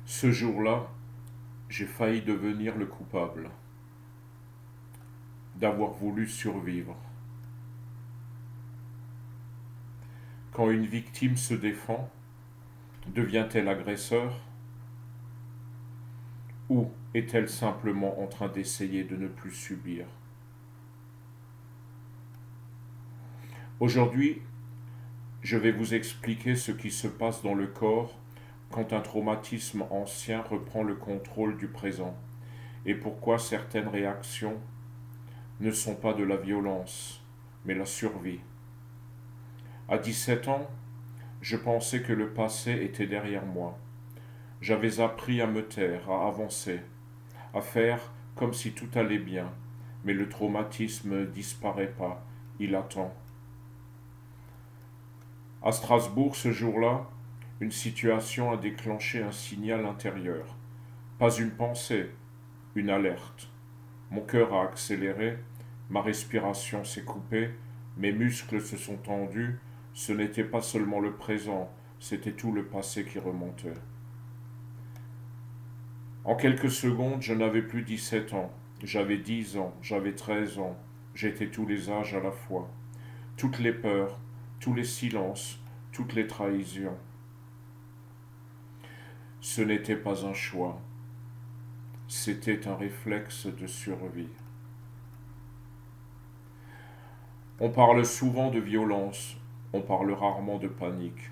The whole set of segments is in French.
Ce jour-là, j'ai failli devenir le coupable d'avoir voulu survivre. Quand une victime se défend, devient-elle agresseur ou est-elle simplement en train d'essayer de ne plus subir? Aujourd'hui, je vais vous expliquer ce qui se passe dans le corps quand un traumatisme ancien reprend le contrôle du présent et pourquoi certaines réactions ne sont pas de la violence, mais la survie. À 17 ans, je pensais que le passé était derrière moi. J'avais appris à me taire, à avancer, à faire comme si tout allait bien, mais le traumatisme ne disparaît pas, il attend. À Strasbourg, ce jour-là, une situation a déclenché un signal intérieur. Pas une pensée, une alerte. Mon cœur a accéléré, ma respiration s'est coupée, mes muscles se sont tendus. Ce n'était pas seulement le présent, c'était tout le passé qui remontait. En quelques secondes, je n'avais plus 17 ans. J'avais 10 ans, j'avais 13 ans. J'étais tous les âges à la fois. Toutes les peurs, tous les silences, toutes les trahisons. Ce n'était pas un choix, c'était un réflexe de survie. On parle souvent de violence, on parle rarement de panique.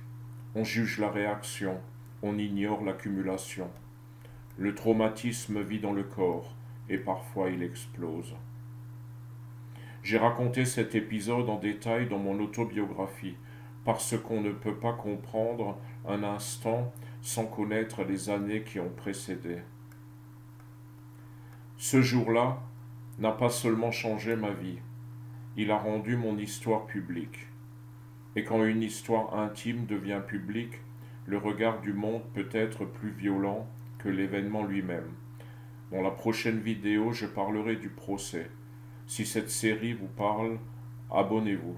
On juge la réaction, on ignore l'accumulation. Le traumatisme vit dans le corps et parfois il explose. J'ai raconté cet épisode en détail dans mon autobiographie parce qu'on ne peut pas comprendre un instant sans connaître les années qui ont précédé. Ce jour-là n'a pas seulement changé ma vie, il a rendu mon histoire publique. Et quand une histoire intime devient publique, le regard du monde peut être plus violent que l'événement lui-même. Dans la prochaine vidéo, je parlerai du procès. Si cette série vous parle, abonnez-vous.